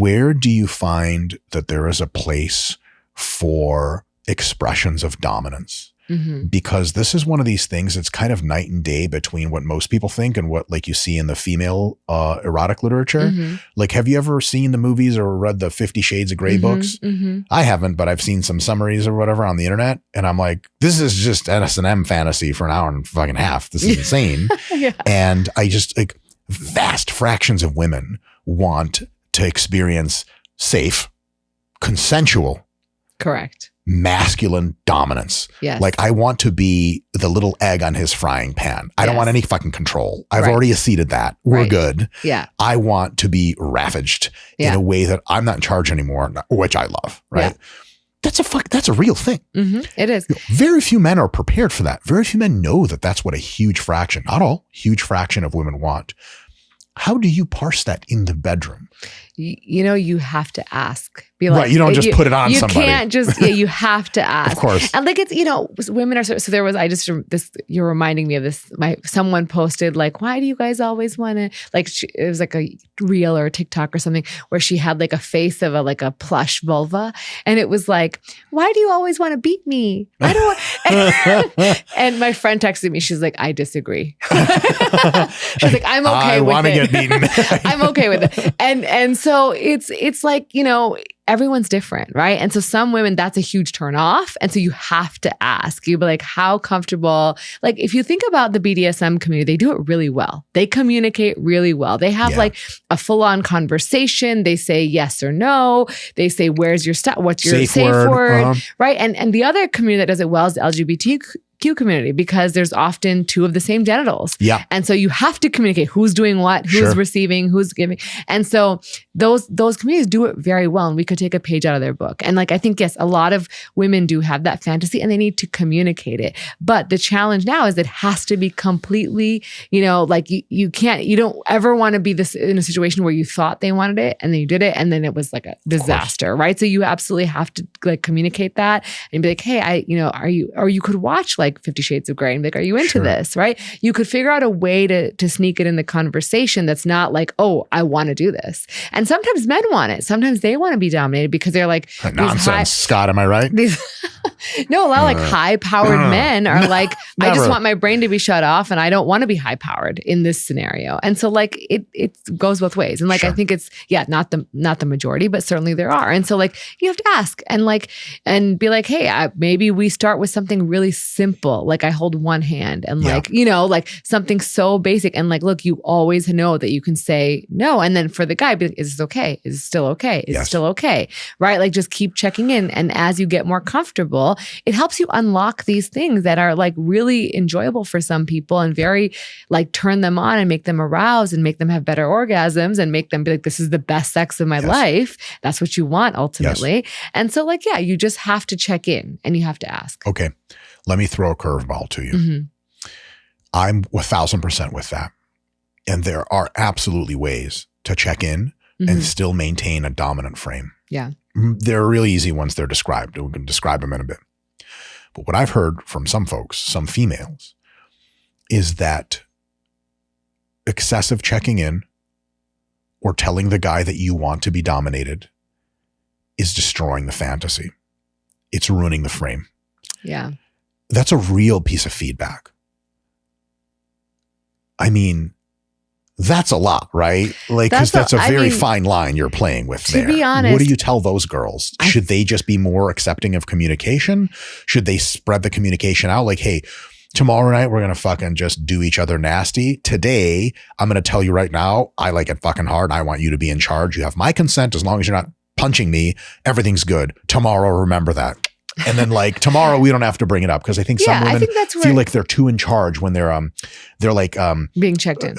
where do you find that there is a place for expressions of dominance? Because this is one of these things that's kind of night and day between what most people think and what like you see in the female erotic literature. Like, have you ever seen the movies or read the 50 Shades of Grey books? I haven't, but I've seen some summaries or whatever on the internet. And I'm like, this is just S&M fantasy for an hour and fucking half. This is insane. And I just like vast fractions of women want to experience safe, consensual, correct, masculine dominance. Yes. Like I want to be the little egg on his frying pan. I don't want any fucking control. I've already acceded that. We're good. Yeah. I want to be ravaged in a way that I'm not in charge anymore, which I love. Right. Yeah. That's a real thing. It is. Very few men are prepared for that. Very few men know that that's what a huge fraction, not all, huge fraction of women want. How do you parse that in the bedroom? You know, you have to ask. Be like, right, you don't just put it on somebody. You can't just, you have to ask. Of course. And like it's, you know, women are, so there was, you're reminding me of this, someone posted like, why do you guys always want to, like, it was like a reel or a TikTok or something where she had like a face of a plush vulva. And it was like, why do you always want to beat me? I don't. And my friend texted me, she's like, I disagree. She's like, I'm okay with it. I want to get beaten. I'm okay with it. And so it's like, you know, everyone's different, right? And so some women, that's a huge turn off. And so you have to ask, you'd be like, how comfortable, like if you think about the BDSM community, they do it really well. They communicate really well. They have like a full-on conversation. They say yes or no. They say, where's your stuff? What's your safe word? Right. And the other community that does it well is the LGBTQ community, because there's often two of the same genitals. Yeah. And so you have to communicate who's doing what, who's receiving, who's giving. And so those communities do it very well. And we could take a page out of their book. And like, I think, yes, a lot of women do have that fantasy and they need to communicate it. But the challenge now is it has to be completely, you know, like you don't ever want to be this in a situation where you thought they wanted it and then you did it and then it was like a disaster, right? So you absolutely have to like communicate that and be like, hey, you could watch like 50 Shades of Grey and be like, are you into this? Right? You could figure out a way to sneak it in the conversation that's not like, oh, I want to do this. And sometimes men want it. Sometimes they want to be dominated because they're like, nonsense, Scott, am I right? No, a lot of like high-powered men are like, I just want my brain to be shut off and I don't want to be high-powered in this scenario. And so like it goes both ways. And like I think it's not the majority, but certainly there are. And so like you have to ask and be like, hey, maybe we start with something really simple. Like I hold one hand and like, you know, like something so basic and like, look, you always know that you can say no. And then for the guy, be like, is this okay? Is it still okay? Is it still okay? Right? Like just keep checking in. And as you get more comfortable, it helps you unlock these things that are like really enjoyable for some people and very like turn them on and make them aroused and make them have better orgasms and make them be like, this is the best sex of my life. That's what you want ultimately. And so like, you just have to check in and you have to ask. Okay. Let me throw a curveball to you. I'm 1,000% with that. And there are absolutely ways to check in and still maintain a dominant frame. Yeah. There are really easy ones. They're described. We can describe them in a bit. But what I've heard from some folks, some females, is that excessive checking in or telling the guy that you want to be dominated is destroying the fantasy. It's ruining the frame. Yeah. That's a real piece of feedback. I mean, that's a lot, right? Like, because that's a very fine line you're playing with there. To be honest, what do you tell those girls? Should they just be more accepting of communication? Should they spread the communication out? Like, hey, tomorrow night, we're going to fucking just do each other nasty. Today, I'm going to tell you right now, I like it fucking hard. I want you to be in charge. You have my consent. As long as you're not punching me, everything's good. Tomorrow, remember that. And then like tomorrow we don't have to bring it up because I think some women feel like they're too in charge when they're like being checked in.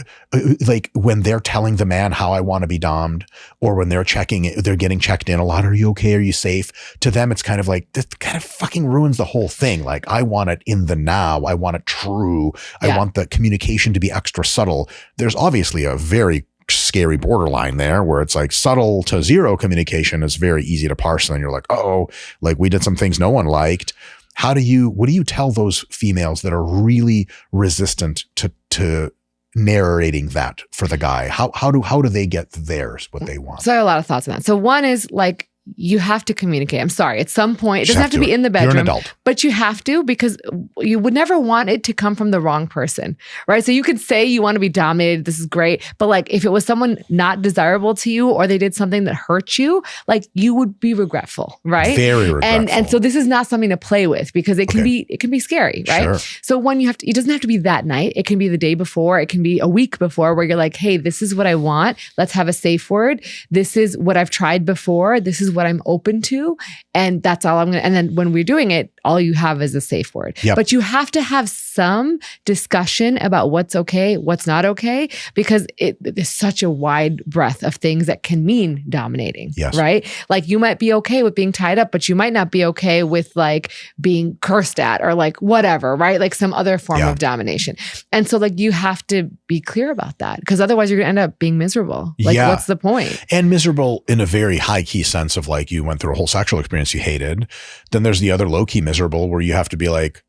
Like when they're telling the man how I want to be dommed, or when they're getting checked in a lot. Are you okay? Are you safe? To them, it's kind of like this kind of fucking ruins the whole thing. Like I want it in the now. I want it true. I want the communication to be extra subtle. There's obviously a very scary borderline there where it's like subtle to zero communication is very easy to parse. And then you're like, oh, like we did some things no one liked. What do you tell those females that are really resistant to narrating that for the guy? How do they get theirs, what they want? So I have a lot of thoughts on that. So one is like, you have to communicate. I'm sorry. At some point, it doesn't have to be in the bedroom. You're an adult. But you have to, because you would never want it to come from the wrong person, right? So you could say you want to be dominated. This is great. But like, if it was someone not desirable to you, or they did something that hurt you, like you would be regretful, right? Very regretful. And so this is not something to play with, because it can be scary, right? Sure. So one, it doesn't have to be that night. It can be the day before. It can be a week before, where you're like, hey, this is what I want. Let's have a safe word. This is what I've tried before. This is what I'm open to. And that's all I'm going to, and then when we're doing it, all you have is a safe word. Yep. But you have to have some discussion about what's okay, what's not okay, because there's such a wide breadth of things that can mean dominating, yes. right? Like you might be okay with being tied up, but you might not be okay with like being cursed at, or like whatever, right? Like some other form of domination. And so like you have to be clear about that, because otherwise you're going to end up being miserable. Like what's the point? And miserable in a very high key sense of like, you went through a whole sexual experience you hated. Then there's the other low key miserable where you have to be like,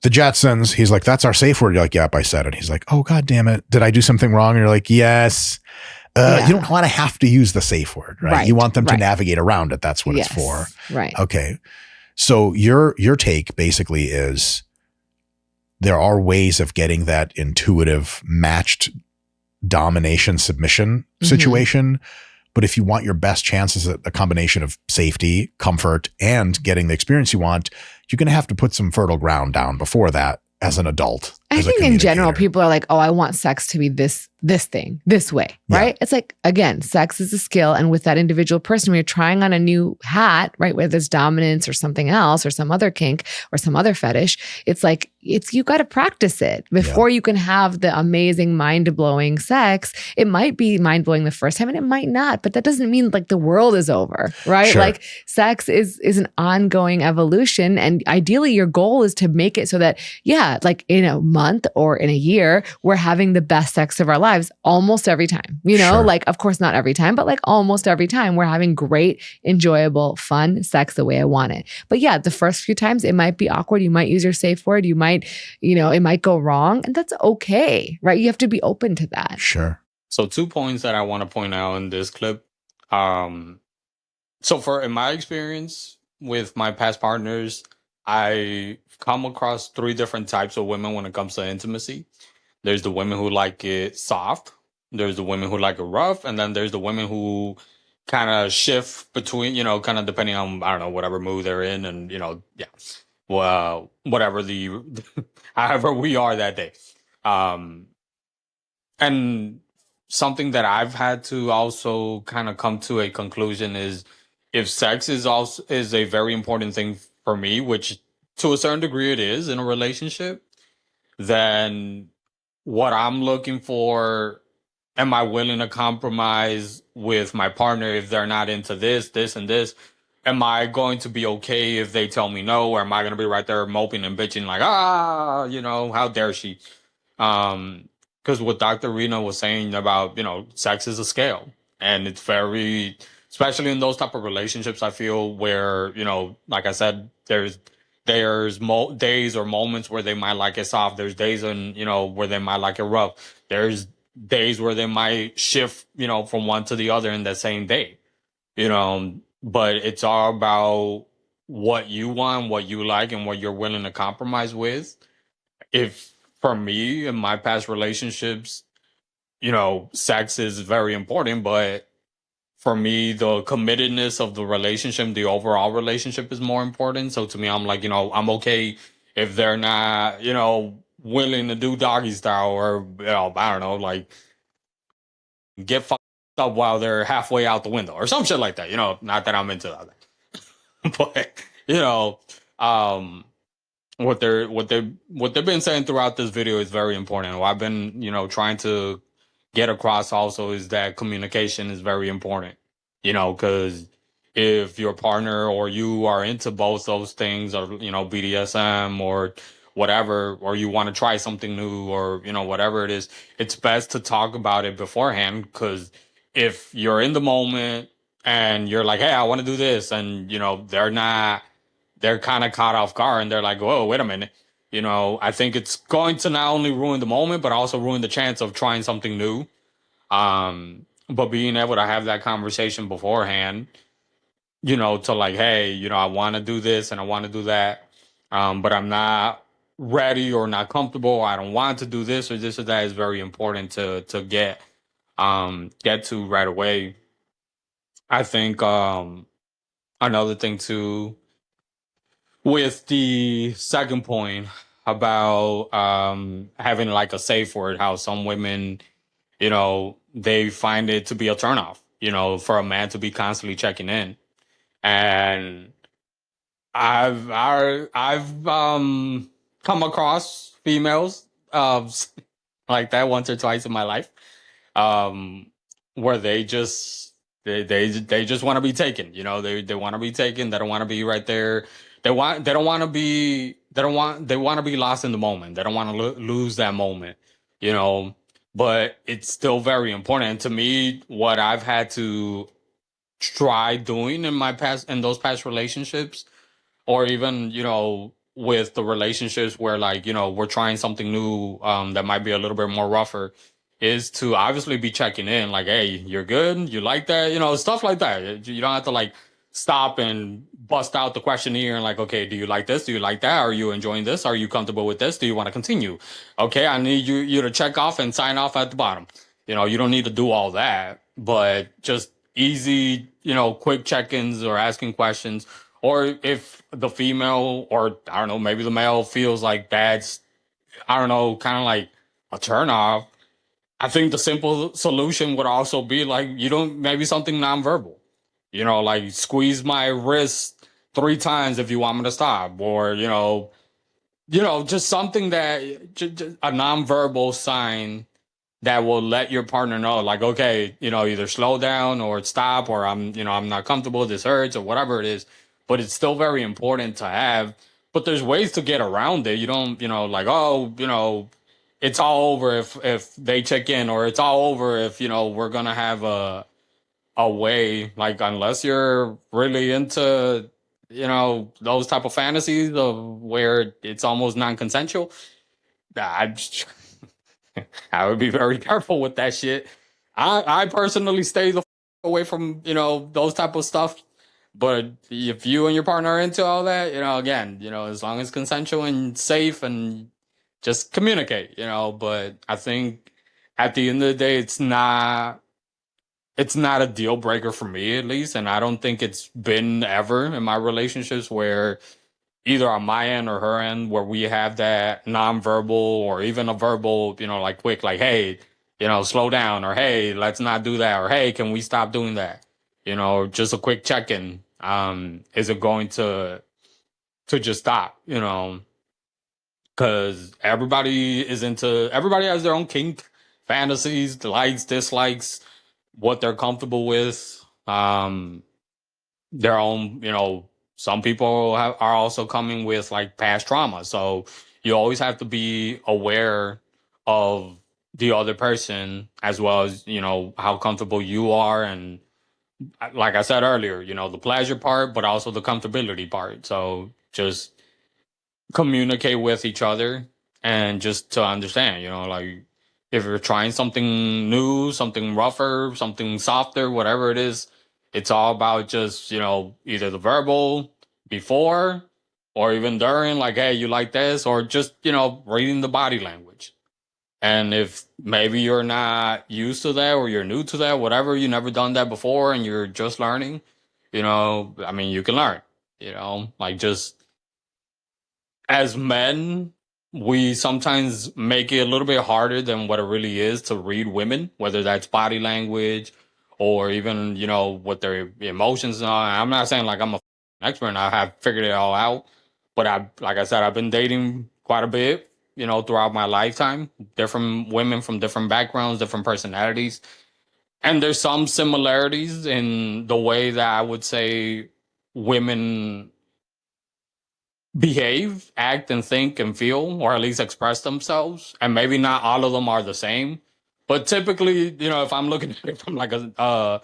the Jetsons. He's like, that's our safe word. You're like, yep, I said it. He's like, oh, God damn it. Did I do something wrong? And you're like, yes. You don't want to have to use the safe word, right? You want them to navigate around it. That's what it's for. Right. Okay. So your take basically is there are ways of getting that intuitive matched domination submission situation. But if you want your best chances at a combination of safety, comfort, and getting the experience you want, you're going to have to put some fertile ground down before that as an adult. I think in general, people are like, oh, I want sex to be this thing, this way, right? It's like, again, sex is a skill. And with that individual person, when you're trying on a new hat, right, whether it's dominance or something else or some other kink or some other fetish, it's like, you got to practice it before you can have the amazing mind-blowing sex. It might be mind-blowing the first time and it might not, but that doesn't mean like the world is over, right? Sure. Like sex is an ongoing evolution. And ideally your goal is to make it so that, like in a month or in a year, we're having the best sex of our lives almost every time, like, of course, not every time, but like almost every time we're having great, enjoyable, fun sex the way I want it. But the first few times it might be awkward. You might use your safe word. You might, it might go wrong, and that's okay, right? You have to be open to that. Sure. So 2 points that I want to point out in this clip. So in my experience with my past partners, I come across 3 different types of women when it comes to intimacy. There's the women who like it soft. There's the women who like it rough. And then there's the women who kind of shift between, kind of depending on, I don't know, whatever mood they're in. And, well, whatever however we are that day. And something that I've had to also kind of come to a conclusion is, if sex is a very important thing for me, which to a certain degree it is in a relationship, then what I'm looking for, am I willing to compromise with my partner if they're not into this, and this? Am I going to be okay if they tell me no? Or am I going to be right there moping and bitching like, how dare she? Because what Dr. Rena was saying about, sex is a scale. And it's very, especially in those type of relationships, I feel where, like I said, there's days or moments where they might like it soft. There's days where they might like it rough. There's days where they might shift, from one to the other in the same day, but it's all about what you want, what you like, and what you're willing to compromise with. If for me in my past relationships, sex is very important, but for me, the committedness of the relationship, the overall relationship is more important. So to me, I'm like, I'm okay if they're not, willing to do doggy style or, I don't know, like get fucked up while they're halfway out the window or some shit like that. Not that I'm into that. But, what they've been saying throughout this video is very important. What I've been, trying to get across also is that communication is very important, because if your partner or you are into both those things or, BDSM or whatever, or you want to try something new or, whatever it is, it's best to talk about it beforehand. Because if you're in the moment and you're like, hey, I want to do this, and, they're kind of caught off guard and they're like, whoa, wait a minute. I think it's going to not only ruin the moment, but also ruin the chance of trying something new. But being able to have that conversation beforehand, to like, hey, I want to do this and I want to do that, but I'm not ready or not comfortable. Or I don't want to do this or that is very important to get to right away. I think another thing too with the second point about having like a safe word, how some women, they find it to be a turnoff, for a man to be constantly checking in. And I've come across females like that once or twice in my life, um, where they just want to be taken. They want to be taken. They don't want to be right there. They don't want to be they want to be lost in the moment. They don't want to lose that moment. You know, but it's still very important. And to me, what I've had to try doing in those past relationships, or even with the relationships where like we're trying something new, that might be a little bit more rougher, is to obviously be checking in, like, hey, you're good, you like that, stuff like that. You don't have to like stop and bust out the questionnaire and like, okay, do you like this, do you like that, are you enjoying this, are you comfortable with this, do you want to continue? Okay, I need you to check off and sign off at the bottom. You don't need to do all that, but just easy, quick check-ins or asking questions. Or if the female, or I don't know, maybe the male feels like that's, I don't know, kind of like a turn off, I think the simple solution would also be like, maybe something nonverbal, like squeeze my wrist 3 times if you want me to stop, or, just something that, just a nonverbal sign that will let your partner know, like, okay, either slow down or stop, or I'm not comfortable, this hurts, or whatever it is. But it's still very important to have. But there's ways to get around it. You don't, like, oh, it's all over if they check in, or it's all over if, we're gonna have a way, like, unless you're really into, those type of fantasies of where it's almost non-consensual. I I would be very careful with that shit. I personally stay the away from those type of stuff. But if you and your partner are into all that, again, as long as consensual and safe, and just communicate, But I think at the end of the day, it's not a deal breaker for me, at least, and I don't think it's been ever in my relationships where either on my end or her end, where we have that nonverbal or even a verbal, like quick, like, hey, slow down, or hey, let's not do that, or hey, can we stop doing that? Just a quick check-in. Is it going to just stop? Because everybody has their own kink, fantasies, likes, dislikes, what they're comfortable with. Their own, some people are also coming with like past trauma. So you always have to be aware of the other person, as well as, how comfortable you are. And like I said earlier, the pleasure part, but also the comfortability part. So just communicate with each other, and just to understand, like, if you're trying something new, something rougher, something softer, whatever it is, it's all about just, either the verbal before or even during, like, hey, you like this, or just, reading the body language. And if maybe you're not used to that, or you're new to that, whatever, you never done that before and you're just learning, I mean, you can learn, like, just as men, we sometimes make it a little bit harder than what it really is to read women, whether that's body language or even, what their emotions are. I'm not saying like I'm a expert and I have figured it all out, but like I said, I've been dating quite a bit, throughout my lifetime, different women from different backgrounds, different personalities. And there's some similarities in the way that I would say women behave, act, and think and feel, or at least express themselves. And maybe not all of them are the same, but typically, if I'm looking at it from like I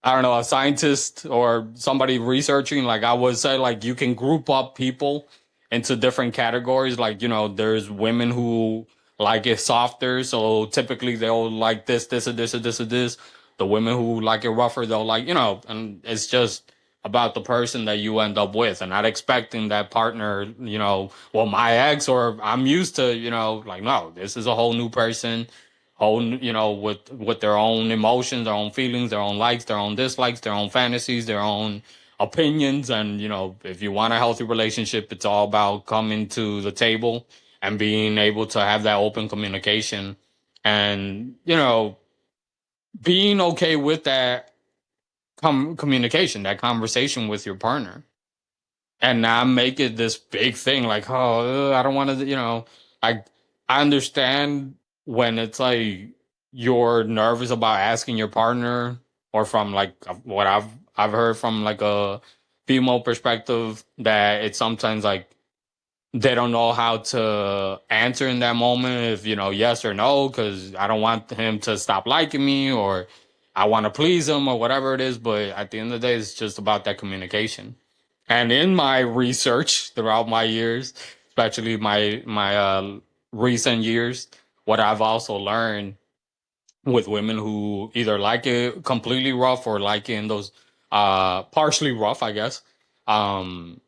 don't know, a scientist or somebody researching, like, I would say, like, you can group up people into different categories. Like, there's women who like it softer, so typically they'll like this, or this, or this, or this. The women who like it rougher, they'll like, and it's just about the person that you end up with, and not expecting that partner, well, my ex, or I'm used to, like, no, this is a whole new person, with their own emotions, their own feelings, their own likes, their own dislikes, their own fantasies, their own opinions. And, if you want a healthy relationship, it's all about coming to the table and being able to have that open communication and, being okay with that communication, that conversation with your partner, and not make it this big thing like, oh, I don't want to, like, I understand when it's like you're nervous about asking your partner, or from like what I've heard from like a female perspective, that it's sometimes like they don't know how to answer in that moment, if yes or no, because I don't want him to stop liking me, or I want to please him, or whatever it is. But at the end of the day, it's just about that communication. And in my research throughout my years, especially my recent years, what I've also learned with women who either like it completely rough or like it in those partially rough, I guess, um,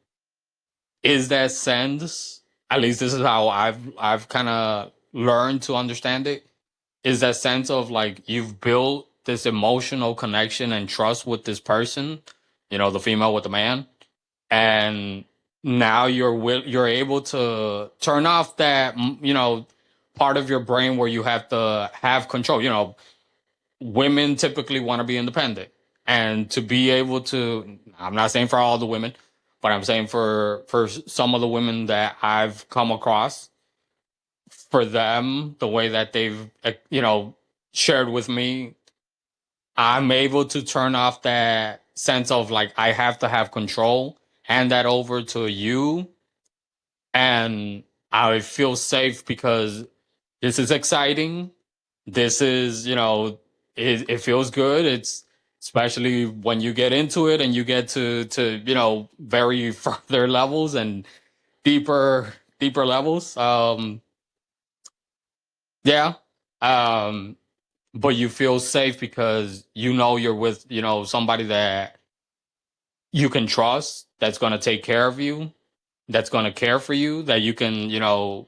is that sense. At least this is how I've kind of learned to understand it. Is that sense of like you've built this emotional connection and trust with this person, the female with the man, and now you're able to turn off that part of your brain where you have to have control. Women typically want to be independent, and to be able to, I'm not saying for all the women, but I'm saying for some of the women that I've come across, for them, the way that they've shared with me, I'm able to turn off that sense of like I have to have control, hand that over to you, and I feel safe because this is exciting. This is, it feels good. It's especially when you get into it and you get to very further levels and deeper levels. Yeah. Um, but you feel safe because you're with, somebody that you can trust, that's going to take care of you, that's going to care for you, that you can, that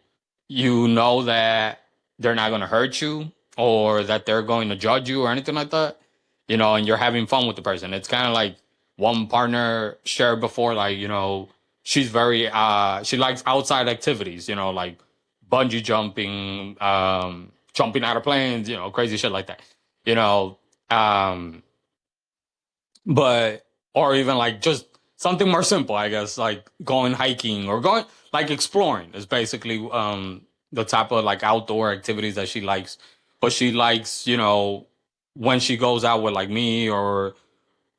they're not going to hurt you, or that they're going to judge you or anything like that, and you're having fun with the person. It's kind of like one partner shared before, like, she's very, she likes outside activities, like bungee jumping, jumping out of planes, crazy shit like that, you know, um, but or even like just something more simple, I guess, like going hiking or going like exploring is basically the type of like outdoor activities that she likes. But she likes, when she goes out with like me or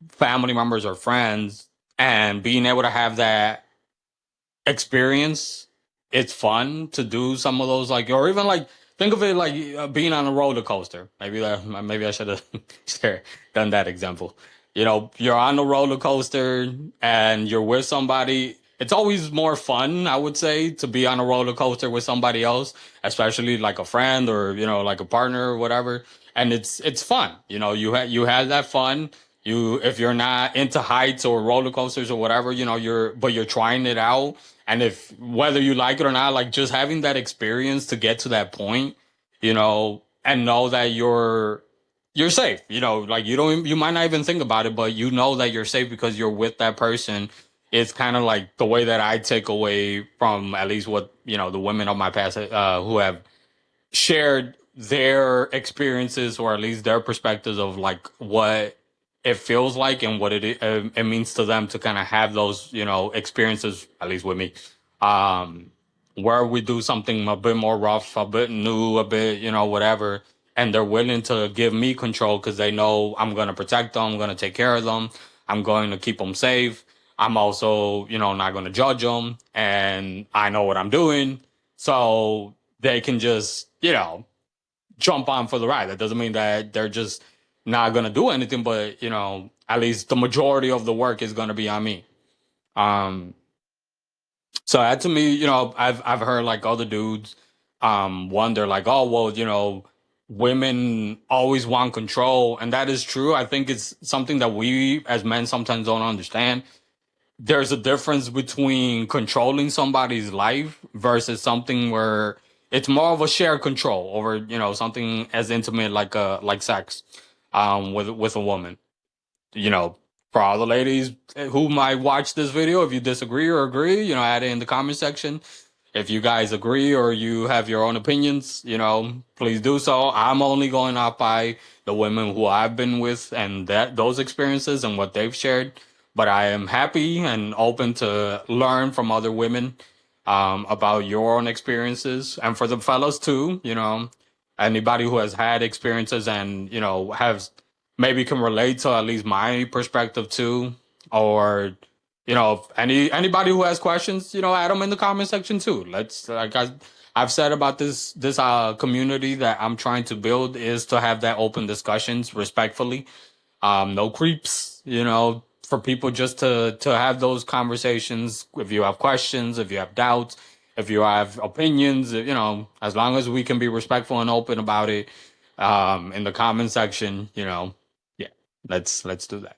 family members or friends, and being able to have that experience, it's fun to do some of those, like, or even like think of it like being on a roller coaster. Maybe I should have done that example. You're on a roller coaster and you're with somebody. It's always more fun, I would say, to be on a roller coaster with somebody else, especially like a friend or like a partner or whatever. And it's fun. You had that fun. If you're not into heights or roller coasters or whatever, you're trying it out. And if whether you like it or not, like just having that experience to get to that point, and know that you're safe, like you might not even think about it, but you know that you're safe because you're with that person. It's kind of like the way that I take away from at least what, the women of my past, who have shared their experiences, or at least their perspectives of like what it feels like and what it means to them to kind of have those experiences, at least with me, um where we do something a bit more rough, a bit new, a bit whatever, and they're willing to give me control because they know I'm going to protect them, I'm going to take care of them, I'm going to keep them safe. I'm also not going to judge them, and I know what I'm doing, so they can just jump on for the ride. That doesn't mean that they're just not gonna do anything, but at least the majority of the work is gonna be on me. Um, So that to me, I've heard like other dudes wonder like, oh well, women always want control, and that is true. I think it's something that we as men sometimes don't understand. There's a difference between controlling somebody's life versus something where it's more of a shared control over, something as intimate like sex with a woman. you know, for all the ladies who might watch this video, if you disagree or agree, add it in the comment section. If you guys agree or you have your own opinions, please do so. I'm only going off by the women who I've been with and those experiences and what they've shared. But I am happy and open to learn from other women about your own experiences. And for the fellas too, anybody who has had experiences and, has maybe can relate to at least my perspective too, or anybody who has questions, add them in the comment section too. Let's I've said about this community that I'm trying to build is to have that open discussions respectfully. No creeps, for people just to have those conversations. If you have questions, if you have doubts, if you have opinions, as long as we can be respectful and open about it, in the comment section, yeah, let's do that.